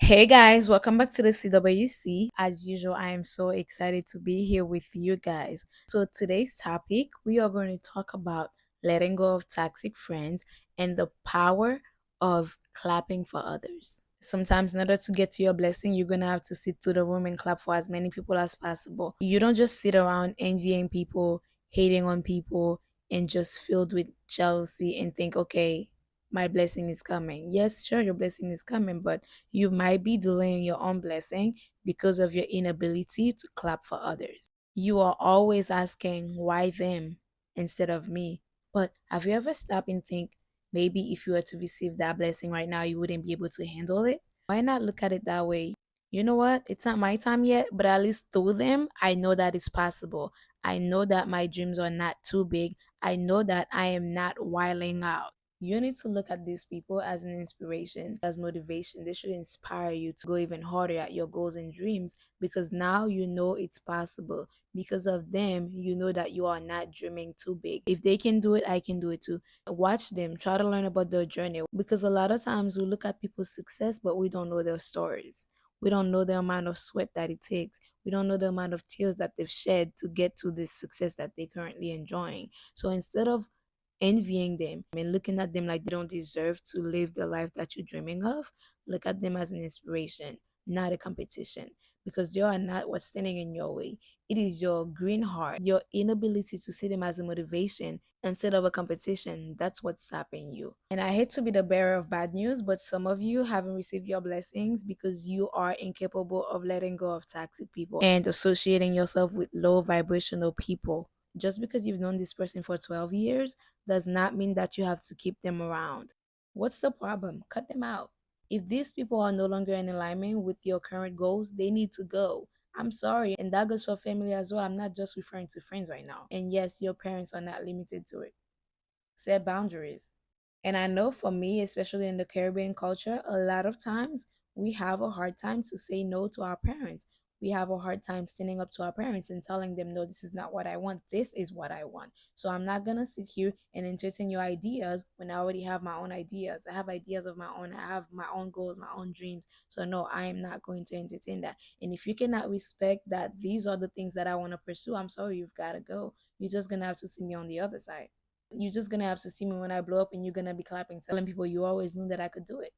Hey guys, welcome back to the CWC. As usual, I am so excited to be here with you guys. So, today's topic, we are going to talk about letting go of toxic friends and the power of clapping for others. Sometimes, in order to get to your blessing, you're going to have to sit through the room and clap for as many people as possible. You don't just sit around envying people, hating on people, and just filled with jealousy and think, okay, my blessing is coming. Yes, sure, your blessing is coming, but you might be delaying your own blessing because of your inability to clap for others. You are always asking, why them instead of me? But have you ever stopped and think, maybe if you were to receive that blessing right now, you wouldn't be able to handle it? Why not look at it that way? You know what? It's not my time yet, but at least through them, I know that it's possible. I know that my dreams are not too big. I know that I am not wiling out. You need to look at these people as an inspiration, as motivation. They should inspire you to go even harder at your goals and dreams because now you know it's possible. Because of them, you know that you are not dreaming too big. If they can do it, I can do it too. Watch them, try to learn about their journey because a lot of times we look at people's success, but we don't know their stories. We don't know the amount of sweat that it takes. We don't know the amount of tears that they've shed to get to this success that they're currently enjoying. So instead of envying them and looking at them like they don't deserve to live the life that you're dreaming of, look at them as an inspiration, not a competition. Because they are not what's standing in your way. It is your green heart, your inability to see them as a motivation instead of a competition. That's what's stopping you. And I hate to be the bearer of bad news, but some of you haven't received your blessings because you are incapable of letting go of toxic people and associating yourself with low vibrational people. Just because you've known this person for 12 years does not mean that you have to keep them around. What's the problem? Cut them out. If these people are no longer in alignment with your current goals, they need to go. I'm sorry, and that goes for family as well. I'm not just referring to friends right now. And yes, your parents are not limited to it. Set boundaries. And I know for me, especially in the Caribbean culture, a lot of times we have a hard time to say no to our parents. We have a hard time standing up to our parents and telling them, no, this is not what I want. This is what I want. So I'm not going to sit here and entertain your ideas when I already have my own ideas. I have ideas of my own. I have my own goals, my own dreams. So no, I am not going to entertain that. And if you cannot respect that these are the things that I want to pursue, I'm sorry, you've got to go. You're just going to have to see me on the other side. You're just gonna have to see me when I blow up and you're gonna be clapping, telling people you always knew that I could do it.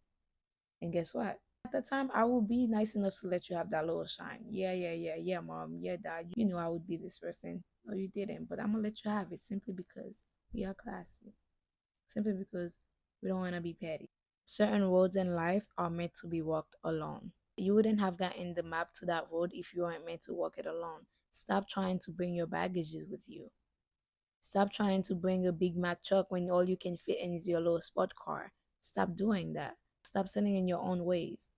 And guess what? At that time, I will be nice enough to let you have that little shine. Yeah, mom. Yeah, dad. You knew I would be this person. No, you didn't. But I'm gonna let you have it simply because we are classy. Simply because we don't wanna be petty. Certain roads in life are meant to be walked alone. You wouldn't have gotten the map to that road if you weren't meant to walk it alone. Stop trying to bring your baggages with you. Stop trying to bring a Big Mac truck when all you can fit in is your little sport car. Stop doing that. Stop standing in your own ways.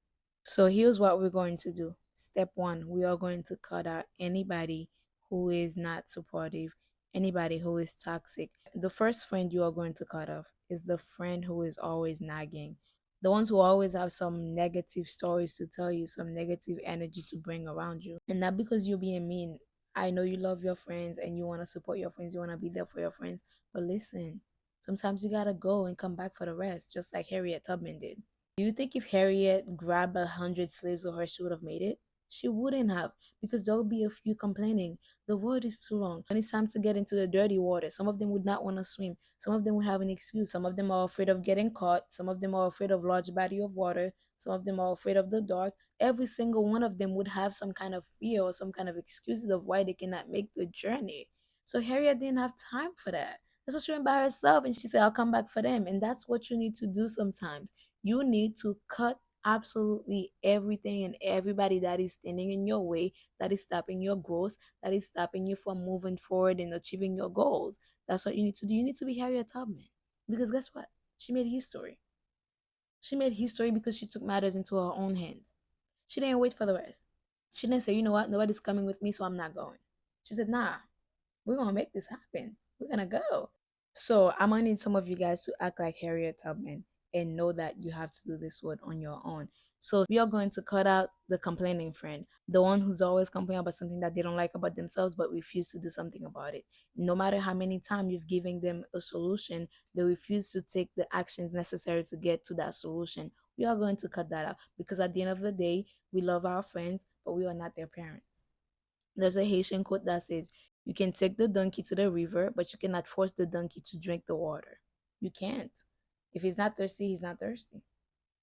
So here's what we're going to do. Step one, we are going to cut out anybody who is not supportive, anybody who is toxic. The first friend you are going to cut off is the friend who is always nagging. The ones who always have some negative stories to tell you, some negative energy to bring around you. And not because you're being mean. I know you love your friends and you want to support your friends, you want to be there for your friends. But listen, sometimes you gotta go and come back for the rest, just like Harriet Tubman did. Do you think if Harriet grabbed 100 slaves of hers, she would have made it? She wouldn't have, because there would be a few complaining. The road is too long. When it's time to get into the dirty water, some of them would not want to swim. Some of them would have an excuse. Some of them are afraid of getting caught. Some of them are afraid of large body of water. Some of them are afraid of the dark. Every single one of them would have some kind of fear or some kind of excuses of why they cannot make the journey. So Harriet didn't have time for that. That's what she went by herself, and she said, I'll come back for them. And that's what you need to do sometimes. You need to cut absolutely everything and everybody that is standing in your way, that is stopping your growth, that is stopping you from moving forward and achieving your goals. That's what you need to do. You need to be Harriet Tubman. Because guess what? She made history. She made history because she took matters into her own hands. She didn't wait for the rest. She didn't say, you know what, nobody's coming with me, so I'm not going. She said, nah, we're gonna make this happen. We're gonna go. So I'm gonna need some of you guys to act like Harriet Tubman and know that you have to do this word on your own. So we are going to cut out the complaining friend, the one who's always complaining about something that they don't like about themselves but refuse to do something about it. No matter how many times you've given them a solution, they refuse to take the actions necessary to get to that solution. We are going to cut that out because at the end of the day, we love our friends, but we are not their parents. There's a Haitian quote that says, "You can take the donkey to the river, but you cannot force the donkey to drink the water." You can't. If he's not thirsty, he's not thirsty.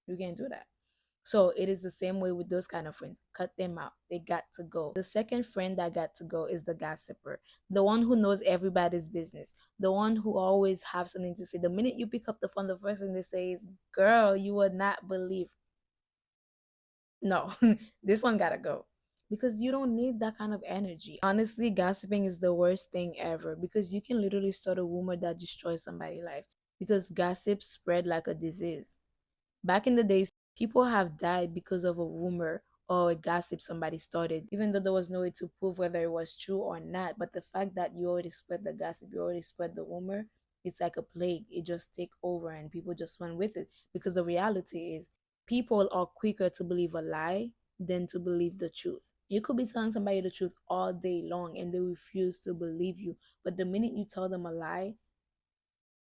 You can't do that. So it is the same way with those kind of friends. Cut them out. They got to go. The second friend that got to go is the gossiper, the one who knows everybody's business, the one who always have something to say. The minute you pick up the phone, the first thing they say is, "Girl, you would not believe." No, this one gotta go because you don't need that kind of energy. Honestly, gossiping is the worst thing ever because you can literally start a rumor that destroys somebody's life because gossip spread like a disease. Back in the days, people have died because of a rumor or a gossip somebody started, even though there was no way to prove whether it was true or not. But the fact that you already spread the gossip, you already spread the rumor, it's like a plague. It just take over and people just run with it. Because the reality is people are quicker to believe a lie than to believe the truth. You could be telling somebody the truth all day long and they refuse to believe you. But the minute you tell them a lie,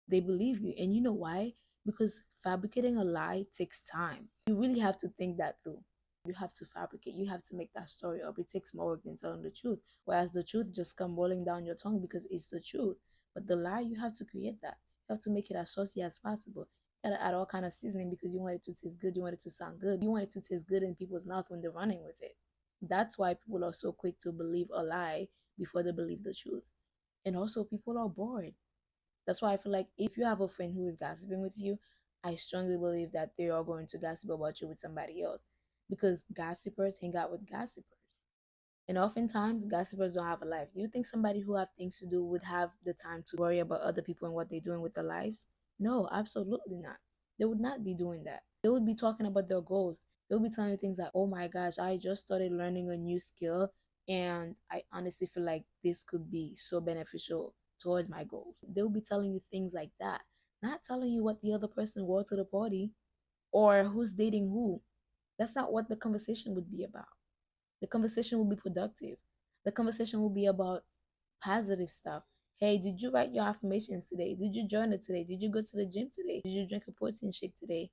they believe you. And you know why? Because fabricating a lie takes time. You really have to think that through. You have to fabricate. You have to make that story up. It takes more work than telling the truth. Whereas the truth just come rolling down your tongue because it's the truth. But the lie, you have to create that. You have to make it as saucy as possible. You gotta add all kind of seasoning because you want it to taste good. You want it to sound good. You want it to taste good in people's mouth when they're running with it. That's why people are so quick to believe a lie before they believe the truth. And also, people are bored. That's why I feel like if you have a friend who is gossiping with you, I strongly believe that they are going to gossip about you with somebody else because gossipers hang out with gossipers. And oftentimes, gossipers don't have a life. Do you think somebody who have things to do would have the time to worry about other people and what they're doing with their lives? No, absolutely not. They would not be doing that. They would be talking about their goals. They'll be telling you things like, "Oh my gosh, I just started learning a new skill and I honestly feel like this could be so beneficial towards my goals." They'll be telling you things like that, not telling you what the other person wore to the party or who's dating who. That's not what the conversation would be about. The conversation will be productive. The conversation will be about positive stuff. Hey, did you write your affirmations today? Did you journal today? Did you go to the gym today? Did you drink a protein shake today?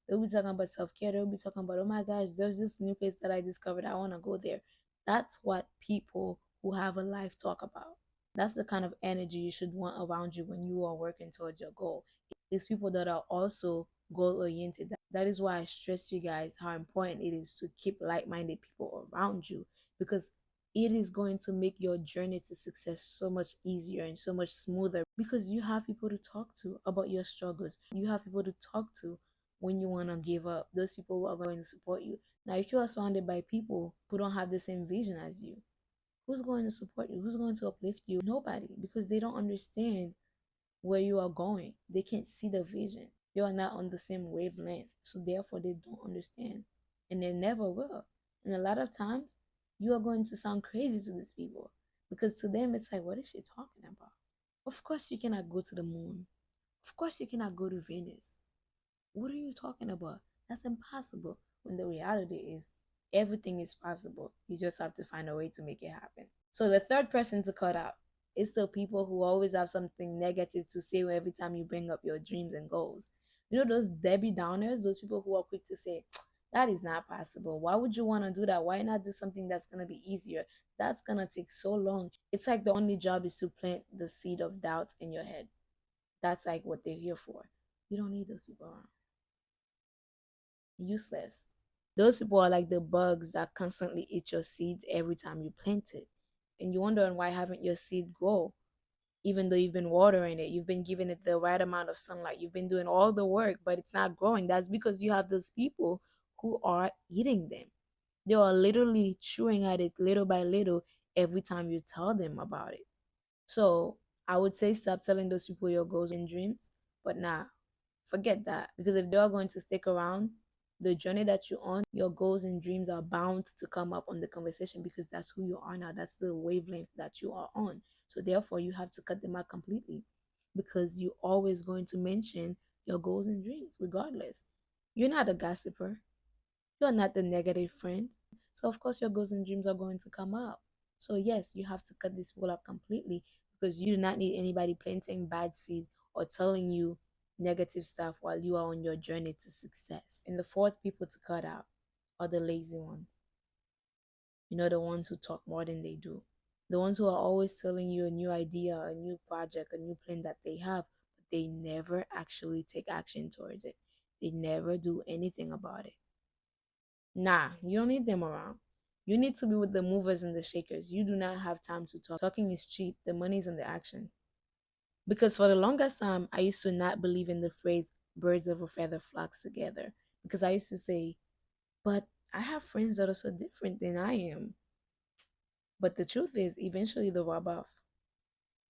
They'll be talking about self care. They'll be talking about, "Oh my gosh, there's this new place that I discovered. I want to go there." That's what people who have a life talk about. That's the kind of energy you should want around you when you are working towards your goal. It's people that are also goal oriented. That is why I stress you guys how important it is to keep like minded people around you because it is going to make your journey to success so much easier and so much smoother because you have people to talk to about your struggles. You have people to talk to when you want to give up. Those people who are going to support you. Now, if you are surrounded by people who don't have the same vision as you, who's going to support you? Who's going to uplift you? Nobody, because they don't understand where you are going. They can't see the vision. They are not on the same wavelength. So therefore they don't understand. And they never will. And a lot of times you are going to sound crazy to these people. Because to them it's like, what is she talking about? Of course you cannot go to the moon. Of course you cannot go to Venus. What are you talking about? That's impossible. When the reality is everything is possible. You just have to find a way to make it happen. So the third person to cut out is the people who always have something negative to say every time you bring up your dreams and goals. You know those Debbie Downers, those people who are quick to say, "That is not possible. Why would you want to do that? Why not do something that's going to be easier? That's going to take so long." It's like the only job is to plant the seed of doubt in your head. That's like what they're here for. You don't need those people around. Useless. Those people are like the bugs that constantly eat your seeds every time you plant it. And you're wondering why haven't your seed grow? Even though you've been watering it, you've been giving it the right amount of sunlight, you've been doing all the work, but it's not growing. That's because you have those people who are eating them. They are literally chewing at it little by little every time you tell them about it. So I would say stop telling those people your goals and dreams, but nah, forget that. Because if they are going to stick around, the journey that you're on, your goals and dreams are bound to come up on the conversation because that's who you are now. That's the wavelength that you are on. So therefore, you have to cut them out completely because you're always going to mention your goals and dreams, regardless. You're not a gossiper. You're not the negative friend. So of course your goals and dreams are going to come up. So yes, you have to cut this people out completely because you do not need anybody planting bad seeds or telling you negative stuff while you are on your journey to success. And the fourth people to cut out are the lazy ones. The ones who talk more than they do. The ones who are always telling you a new idea, a new project, a new plan that they have, but they never actually take action towards it. They never do anything about it. Nah, you don't need them around. You need to be with the movers and the shakers. You do not have time to talk. Talking is cheap, the money's in the action. Because for the longest time, I used to not believe in the phrase birds of a feather flocks together. Because I used to say, but I have friends that are so different than I am. But the truth is, eventually they'll rub off.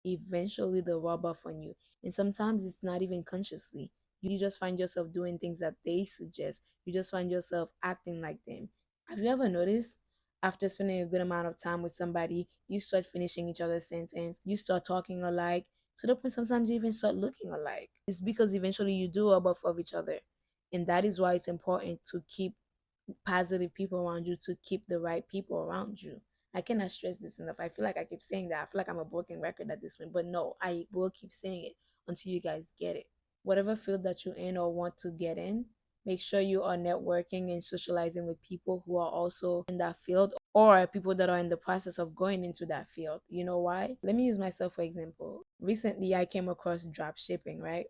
Eventually they'll rub off on you. And sometimes it's not even consciously. You just find yourself doing things that they suggest. You just find yourself acting like them. Have you ever noticed after spending a good amount of time with somebody, you start finishing each other's sentence, you start talking alike, to the point sometimes you even start looking alike? It's because eventually you do rub off of each other. And that is why it's important to keep positive people around you, to keep the right people around you. I cannot stress this enough. I feel like I keep saying that. I feel like I'm a broken record at this point. But no, I will keep saying it until you guys get it. Whatever field that you're in or want to get in, make sure you are networking and socializing with people who are also in that field or people that are in the process of going into that field. You know why? Let me use myself for example. Recently, I came across drop shipping, right?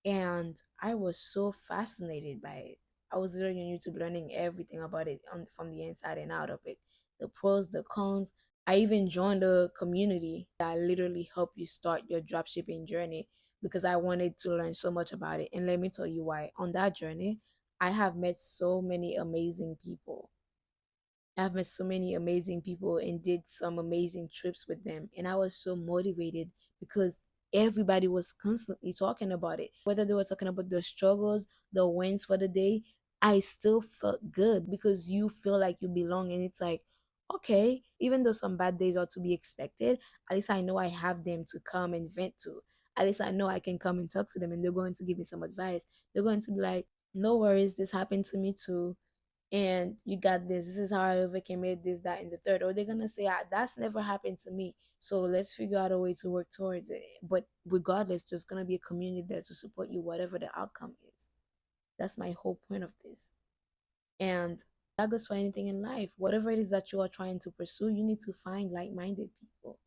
And I was so fascinated by it. I was literally on YouTube learning everything about it from the inside and out of it, the pros, the cons. I even joined a community that literally help you start your dropshipping journey because I wanted to learn so much about it. And let me tell you why. On that journey, I have met so many amazing people. I've met so many amazing people and did some amazing trips with them. And I was so motivated because everybody was constantly talking about it. Whether they were talking about their struggles, the wins for the day, I still felt good because you feel like you belong. And it's like, okay, even though some bad days are to be expected, at least I know I have them to come and vent to. At least I know I can come and talk to them and they're going to give me some advice. They're going to be like, no worries, this happened to me too, and you got this. This is how I overcame it, this, that, and the third. Or they're gonna say, ah, that's never happened to me. So let's figure out a way to work towards it. But regardless, there's gonna be a community there to support you, whatever the outcome is. That's my whole point of this. And that goes for anything in life. Whatever it is that you are trying to pursue, you need to find like-minded people.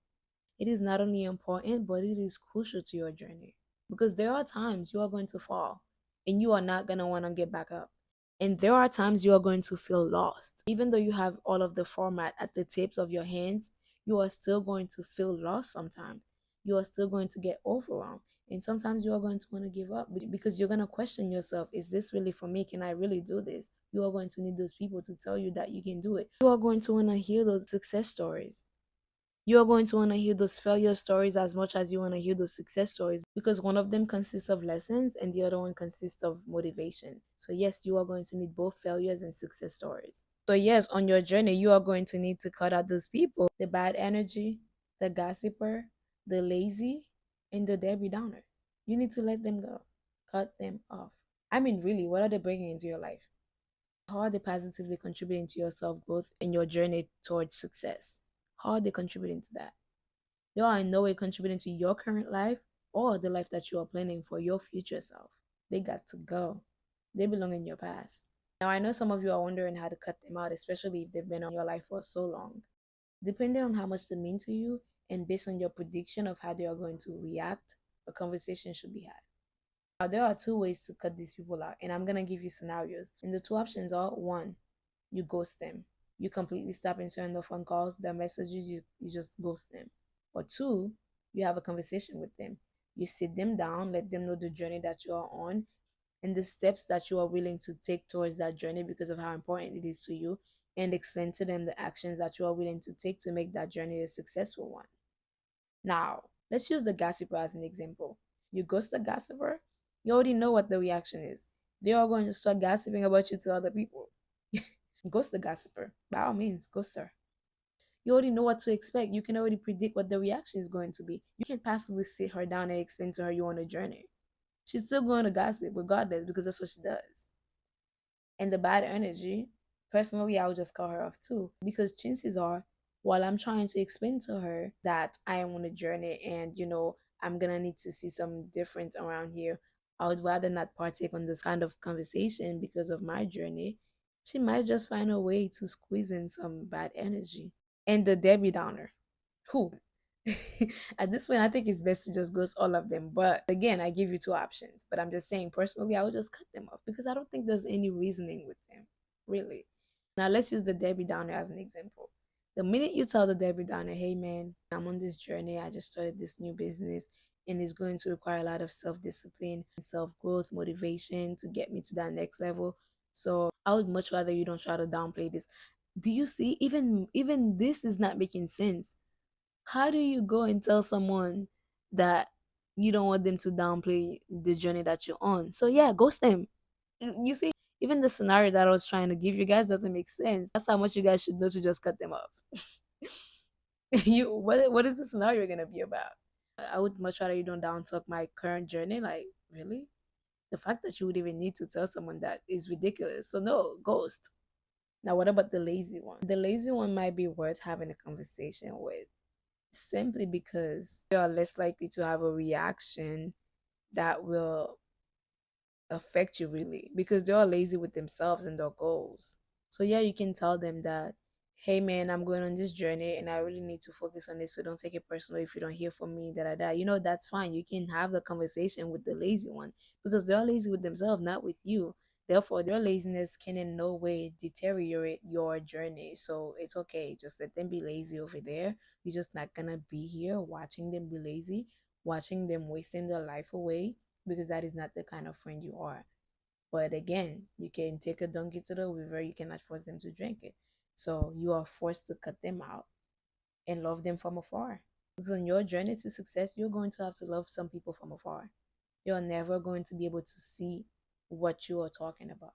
It is not only important, but it is crucial to your journey. Because there are times you are going to fall and you are not going to want to get back up. And there are times you are going to feel lost. Even though you have all of the format at the tips of your hands, you are still going to feel lost sometimes. You are still going to get overwhelmed. And sometimes you are going to want to give up because you're going to question yourself, is this really for me? Can I really do this? You are going to need those people to tell you that you can do it. You are going to want to hear those success stories. You are going to want to hear those failure stories as much as you want to hear those success stories because one of them consists of lessons and the other one consists of motivation. So, yes, you are going to need both failures and success stories. So, yes, on your journey, you are going to need to cut out those people, the bad energy, the gossiper, the lazy, and the Debbie Downer. You need to let them go, cut them off. I mean, really, what are they bringing into your life? How are they positively contributing to your self growth and your journey towards success? How are they contributing to that? They are in no way contributing to your current life or the life that you are planning for your future self. They got to go. They belong in your past. Now, I know some of you are wondering how to cut them out, especially if they've been on your life for so long. Depending on how much they mean to you and based on your prediction of how they are going to react, a conversation should be had. Now, there are two ways to cut these people out, and I'm going to give you scenarios. And the two options are one, you ghost them. You completely stop answering the phone calls, the messages, you just ghost them. Or two, you have a conversation with them. You sit them down, let them know the journey that you are on and the steps that you are willing to take towards that journey because of how important it is to you, and explain to them the actions that you are willing to take to make that journey a successful one. Now, let's use the gossiper as an example. You ghost the gossiper, you already know what the reaction is. They are going to start gossiping about you to other people. Ghost the gossiper. By all means, ghost her. You already know what to expect. You can already predict what the reaction is going to be. You can passively sit her down and explain to her you're on a journey. She's still going to gossip regardless because that's what she does. And the bad energy, personally, I would just call her off too because chances are, while I'm trying to explain to her that I am on a journey and, I'm going to need to see some difference around here, I would rather not partake on this kind of conversation because of my journey. She might just find a way to squeeze in some bad energy. And the Debbie Downer. Who? At this point, I think it's best to just ghost all of them. But again, I give you two options. But I'm just saying, personally, I would just cut them off because I don't think there's any reasoning with them, really. Now, let's use the Debbie Downer as an example. The minute you tell the Debbie Downer, hey man, I'm on this journey, I just started this new business, and it's going to require a lot of self discipline, self growth, motivation to get me to that next level. So I would much rather you don't try to downplay this. Do you see? Even this is not making sense. How do you go and tell someone that you don't want them to downplay the journey that you're on? So yeah, ghost them. You see, even the scenario that I was trying to give you guys doesn't make sense. That's how much you guys should know to just cut them off. What is the scenario gonna be about? I would much rather you don't down talk my current journey. Like, really? The fact that you would even need to tell someone that is ridiculous. So no, ghost. Now what about the lazy one? The lazy one might be worth having a conversation with simply because they are less likely to have a reaction that will affect you really because they're all lazy with themselves and their goals. So yeah, you can tell them that, hey man, I'm going on this journey and I really need to focus on this. So don't take it personal if you don't hear from me, da da da. You know, that's fine. You can have the conversation with the lazy one because they're lazy with themselves, not with you. Therefore, their laziness can in no way deteriorate your journey. So it's okay. Just let them be lazy over there. You're just not gonna be here watching them be lazy, watching them wasting their life away because that is not the kind of friend you are. But again, you can take a donkey to the river, you cannot force them to drink it. So you are forced to cut them out and love them from afar. Because on your journey to success, you're going to have to love some people from afar. You're never going to be able to see what you are talking about.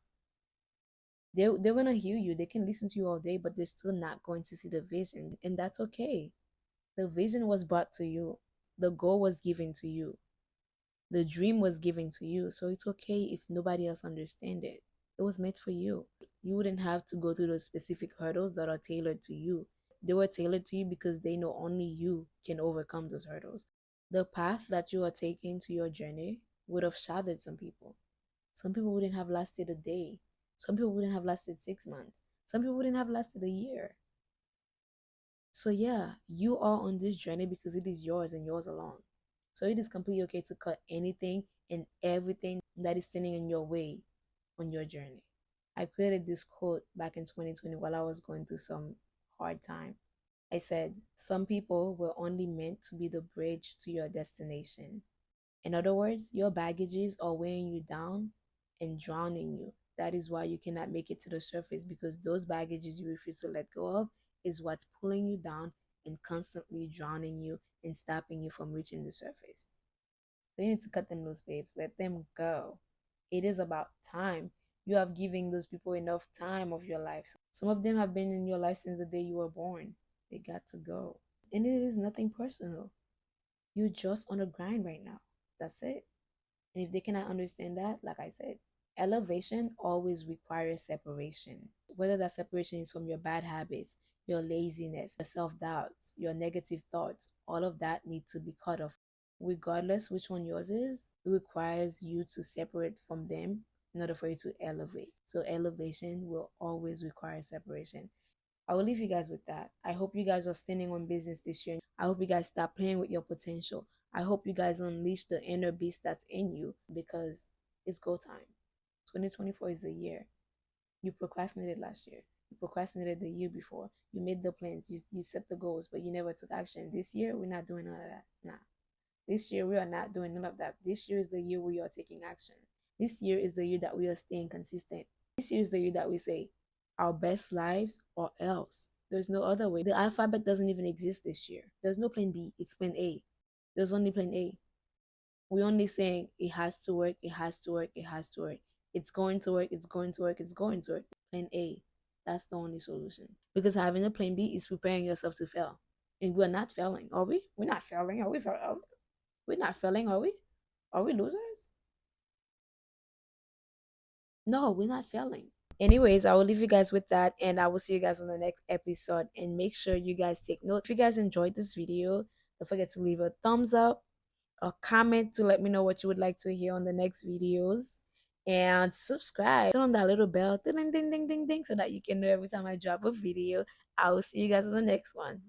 They're going to hear you, they can listen to you all day, but they're still not going to see the vision. And that's okay. The vision was brought to you, the goal was given to you. The dream was given to you, so it's okay if nobody else understand it. It was meant for you. You wouldn't have to go through those specific hurdles that are tailored to you. They were tailored to you because they know only you can overcome those hurdles. The path that you are taking to your journey would have shattered some people. Some people wouldn't have lasted a day. Some people wouldn't have lasted 6 months. Some people wouldn't have lasted a year. So yeah, you are on this journey because it is yours and yours alone. So it is completely okay to cut anything and everything that is standing in your way on your journey. I created this quote back in 2020 while I was going through some hard time. I said, some people were only meant to be the bridge to your destination. In other words, your baggages are weighing you down and drowning you. That is why you cannot make it to the surface because those baggages you refuse to let go of is what's pulling you down and constantly drowning you and stopping you from reaching the surface. So you need to cut them loose, babes. Let them go. It is about time. You have given those people enough time of your life. Some of them have been in your life since the day you were born. They got to go. And it is nothing personal. You're just on a grind right now. That's it. And if they cannot understand that, like I said, elevation always requires separation. Whether that separation is from your bad habits, your laziness, your self doubts, your negative thoughts, all of that needs to be cut off. Regardless which one yours is, it requires you to separate from them in order for you to elevate. So elevation will always require separation. I will leave you guys with that. I hope you guys are standing on business this year. I hope you guys stop playing with your potential. I hope you guys unleash the inner beast that's in you because it's go time. 2024 is the year. You procrastinated last year. You procrastinated the year before. You made the plans. You set the goals, but you never took action. This year, we're not doing none of that. Nah. This year, we are not doing none of that. This year is the year we are taking action. This year is the year that we are staying consistent. This year is the year that we say, our best lives or else. There's no other way. The alphabet doesn't even exist this year. There's no plan B. It's plan A. There's only plan A. We're only saying it has to work, it has to work, it has to work. It's going to work, it's going to work, it's going to work. Plan A. That's the only solution. Because having a plan B is preparing yourself to fail. And we're not failing, are we? We're not failing. Are we? We're not failing, are we? Are we losers? No, we're not failing. Anyways, I will leave you guys with that and I will see you guys on the next episode. And make sure you guys take notes. If you guys enjoyed this video, don't forget to leave a thumbs up. a comment to let me know what you would like to hear on the next videos. And subscribe, turn on that little bell, ding ding ding ding ding, so that you can know every time I drop a video. I will see you guys on the next one.